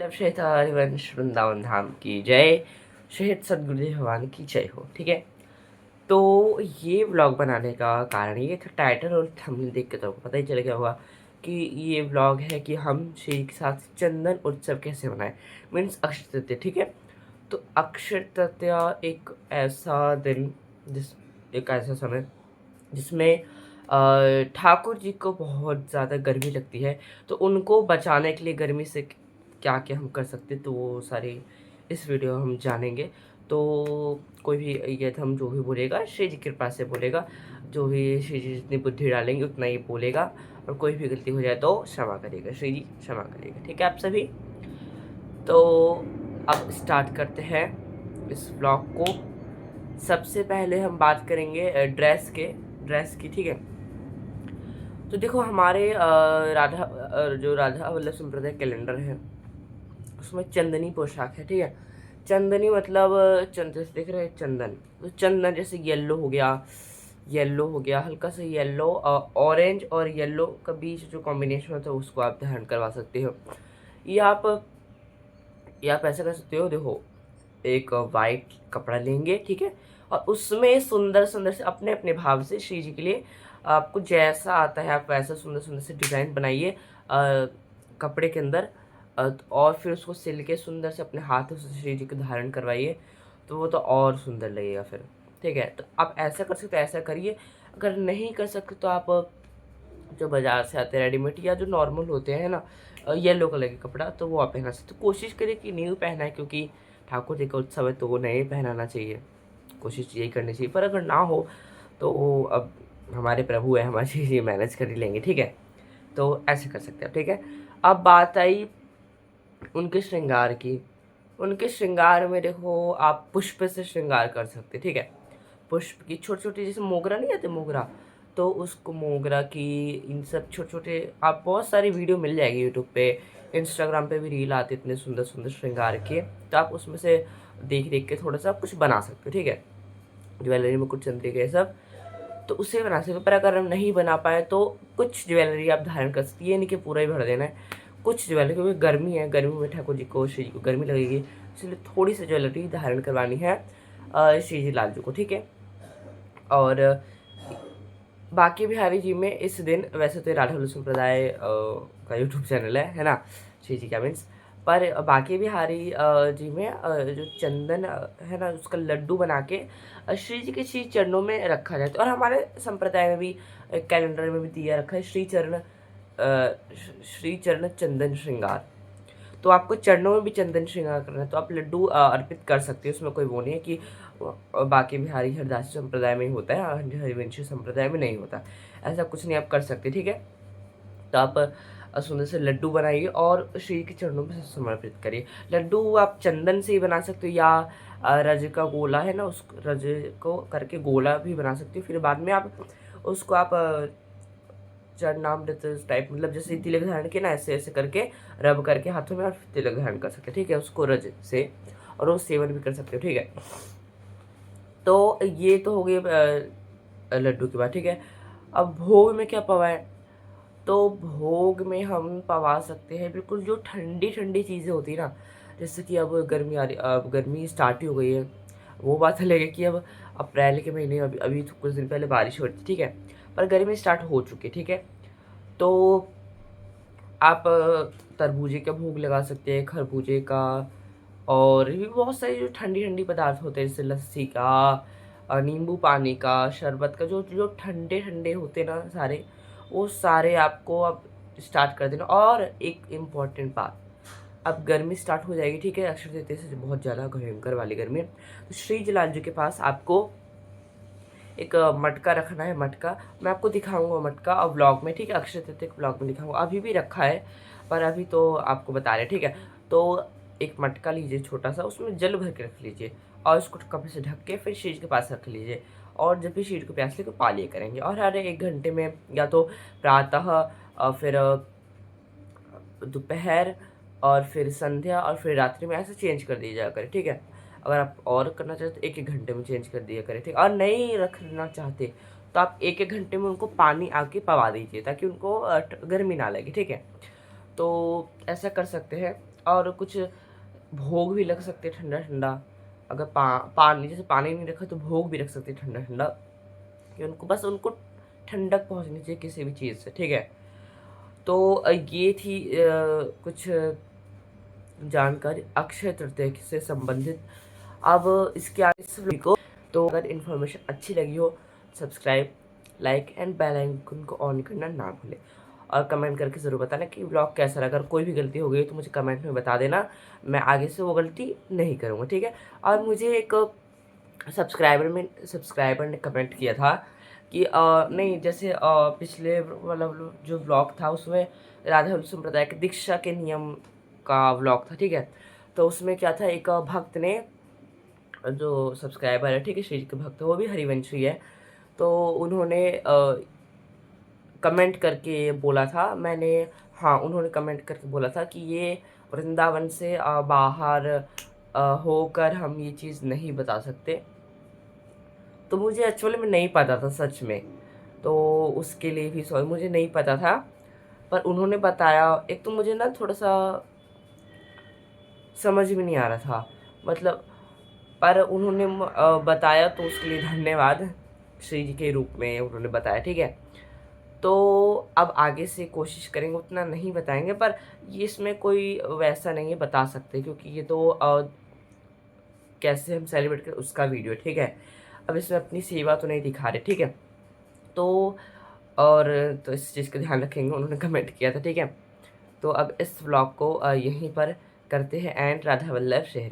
मतलब श्वेता हरिवंश वृंदावन धाम की जय। शहीद सदगुरुदेव भगवान की जय हो। ठीक है, तो ये व्लॉग बनाने का कारण ये था, टाइटल और थंबनेल देख के तो आपको पता ही चल गया होगा कि ये व्लॉग है कि हम श्री के साथ चंदन उत्सव कैसे मनाएं, मीन्स अक्षय तृतीया। ठीक है, तो अक्षय तृतीया एक ऐसा दिन, एक ऐसा समय जिसमें ठाकुर जी को बहुत ज़्यादा गर्मी लगती है, तो उनको बचाने के लिए गर्मी से क्या क्या हम कर सकते हैं, तो वो सारी इस वीडियो में हम जानेंगे। तो कोई भी ये हम जो भी बोलेगा श्री जी की कृपा से बोलेगा, जो भी श्री जी जितनी बुद्धि डालेंगे उतना ही बोलेगा, और कोई भी गलती हो जाए तो क्षमा करिएगा, श्री जी क्षमा करिएगा। ठीक है आप सभी, तो अब स्टार्ट करते हैं इस ब्लॉग को। सबसे पहले हम बात करेंगे ड्रेस की। ठीक है, तो देखो हमारे जो राधा वल्लभ संप्रदाय कैलेंडर है उसमें चंदनी पोशाक है। ठीक है, चंदनी मतलब जैसे देख रहे हैं चंदन, तो चंदन जैसे येलो हो गया हल्का सा येलो, ऑरेंज और येलो का बीच जो कॉम्बिनेशन होता है उसको आप धारण करवा सकते हो। ये आप ऐसा कर सकते हो। देखो, एक वाइट कपड़ा लेंगे, ठीक है, और उसमें सुंदर सुंदर से अपने अपने भाव से श्री जी के लिए आपको जैसा आता है आप वैसा सुंदर सुंदर से डिज़ाइन बनाइए कपड़े के अंदर, और फिर उसको सिल के सुंदर से अपने हाथों से श्री जी को धारण करवाइए, तो वो तो और सुंदर लगेगा फिर। ठीक है, तो आप ऐसा कर सकते हो, ऐसा करिए। अगर नहीं कर सकते तो आप जो बाज़ार से आते हैं रेडीमेड या जो नॉर्मल होते हैं ना, येलो कलर के कपड़ा, तो वो आप पहना सकते हो। कोशिश करिए कि न्यू पहना है, क्योंकि ठाकुर जी का उत्सव है तो वो नए पहनाना चाहिए, कोशिश यही करनी चाहिए। पर अगर ना हो तो वो अब हमारे प्रभु है, हमारी चीज़ ये मैनेज कर ही लेंगे। ठीक है, तो ऐसे कर सकते हैं। ठीक है, अब बात आई उनके श्रृंगार की। उनके श्रृंगार में देखो आप पुष्प से श्रृंगार कर सकते। ठीक है, पुष्प की छोटी छोटी, जैसे मोगरा नहीं आते मोगरा, तो उसको मोगरा की इन सब छोटे छोटे आप बहुत सारी वीडियो मिल जाएगी यूट्यूब पे, इंस्टाग्राम पे भी रील आते इतने सुंदर सुंदर श्रृंगार के, तो आप उसमें से देख देख के थोड़ा सा कुछ बना सकते हो। ठीक है, ज्वेलरी में कुछ चंद्रिका ये सब, तो उससे बना सकते हो। पर अगर हम नहीं बना पाए तो कुछ ज्वेलरी आप धारण कर सकती है, ये नहीं कि पूरा ही भर देना है। कुछ ज्वेलरी, क्योंकि गर्मी है, गर्मी में ठाकुर जी को श्री जी को गर्मी लगेगी, इसलिए थोड़ी सी ज्वेलरी धारण करवानी है श्री जी लाल जी को। ठीक है, और बाकी बिहारी जी में इस दिन, वैसे तो राधा वल्लभ संप्रदाय का यूट्यूब चैनल है ना, श्री जी का मीन्स, पर बाकी बिहारी जी में जो चंदन है ना उसका लड्डू बना के श्री जी के श्री चरणों में रखा जाता है। और हमारे संप्रदाय में भी कैलेंडर में भी दिया रखा है श्री चरण चंदन श्रृंगार। तो आपको चरणों में भी चंदन श्रृंगार करना है तो आप लड्डू अर्पित कर सकते हो, उसमें कोई वो नहीं है कि बाकी बिहारी हरदासी संप्रदाय में ही होता है, हरिवंशी संप्रदाय में नहीं होता, ऐसा कुछ नहीं आप कर सकते। ठीक है, तो आप सुंदर से लड्डू बनाइए और श्री के चरणों में समर्पित करिए। लड्डू आप चंदन से ही बना सकते हो, या रज का गोला है ना, उस रज को करके गोला भी बना सकते हो। फिर बाद में आप उसको आप चरणामृत टाइप, मतलब जैसे तिलक धारण के ना, ऐसे ऐसे करके रब करके हाथों में, और तिलक धारण कर सकते हैं। ठीक है, उसको रज से, और वो सेवन भी कर सकते हो। ठीक है, तो ये तो हो गई लड्डू की बात। ठीक है, अब भोग में क्या पवाएं, तो भोग में हम पवा सकते हैं बिल्कुल जो ठंडी ठंडी चीज़ें होती है ना, जैसे कि अब गर्मी आ रही, अब गर्मी स्टार्ट ही हो गई है। वो बात अलग है कि अब अप्रैल के महीने, अभी अभी तो कुछ दिन पहले बारिश हो रही थी, ठीक है, पर गर्मी स्टार्ट हो चुकी है। ठीक है, तो आप तरबूजे का भोग लगा सकते हैं, खरबूजे का, और भी बहुत सारे जो ठंडी ठंडी पदार्थ होते हैं, जैसे लस्सी का, नींबू पानी का, शरबत का, जो जो ठंडे ठंडे होते हैं ना सारे, वो सारे आपको अब स्टार्ट कर देना। और एक इम्पॉर्टेंट बात, अब गर्मी स्टार्ट हो जाएगी, ठीक है, अक्षय तृतीया से बहुत ज़्यादा भयंकर वाली गर्मी है, तो श्री जलाल जी के पास आपको एक मटका रखना है। मटका मैं आपको दिखाऊंगा, मटका और व्लॉग में, ठीक है, अक्षय तृतीया के व्लॉग में दिखाऊंगा, अभी भी रखा है पर अभी तो आपको बता रहे, ठीक है। तो एक मटका लीजिए छोटा सा, उसमें जल भर के रख लीजिए, और उसको कपड़े से ढक के फिर शीश के पास रख लीजिए, और जब भी शीर को प्यास लगे तो पा लिया करेंगे। और हर 1 घंटे में, या तो प्रातः, फिर दोपहर, और फिर संध्या, और फिर रात्रि में, ऐसे चेंज कर दिया जाया करे। ठीक है, अगर आप और करना चाहते तो 1-1 घंटे में चेंज कर दिया करें। ठीक, और नहीं रखना चाहते तो आप 1-1 घंटे में उनको पानी आके पवा दीजिए, ताकि उनको गर्मी ना लगे। ठीक है, तो ऐसा कर सकते हैं। और कुछ भोग भी लग सकते ठंडा ठंडा। अगर पानी, जैसे पानी नहीं रखा तो भोग भी रख सकते ठंडा ठंडा, कि उनको ठंडक पहुंचनी चाहिए किसी भी चीज़ से, ठीक है। तो ये थी कुछ जानकारी अक्षय तृतीया से संबंधित। अब इसके आगे इस वीडियो को, तो अगर इन्फॉर्मेशन अच्छी लगी हो, subscribe, like and bell icon को ऑन करना ना भूलें, और कमेंट करके ज़रूर बताना कि व्लॉग कैसा लगा। अगर कोई भी गलती हो गई तो मुझे कमेंट में बता देना, मैं आगे से वो गलती नहीं करूँगा, ठीक है। और मुझे एक सब्सक्राइबर ने कमेंट किया था कि नहीं, जैसे पिछले मतलब जो व्लॉग था उसमें राधा संप्रदाय के दीक्षा के नियम का व्लॉग था, ठीक है। तो उसमें क्या था, एक भक्त ने, जो सब्सक्राइबर है, ठीक है, श्री जी के भक्त, वो भी हरिवंशी है, तो उन्होंने कमेंट करके बोला था, हाँ, उन्होंने कमेंट करके बोला था कि ये वृंदावन से बाहर होकर हम ये चीज़ नहीं बता सकते। तो मुझे एक्चुअली में नहीं पता था सच में, तो उसके लिए भी सॉरी, मुझे नहीं पता था, पर उन्होंने बताया। एक तो मुझे ना थोड़ा सा समझ में नहीं आ रहा था, मतलब, पर उन्होंने बताया, तो उसके लिए धन्यवाद। श्री जी के रूप में उन्होंने बताया, ठीक है। तो अब आगे से कोशिश करेंगे, उतना नहीं बताएंगे, पर ये इसमें कोई वैसा नहीं है, बता सकते, क्योंकि ये तो कैसे हम सेलिब्रेट करें उसका वीडियो, ठीक है। अब इसमें अपनी सेवा तो नहीं दिखा रहे, ठीक है। तो और तो इस चीज़ का ध्यान रखेंगे, उन्होंने कमेंट किया था, ठीक है। तो अब इस व्लॉग को यहीं पर करते हैं एंड। राधा वल्लभ शहर।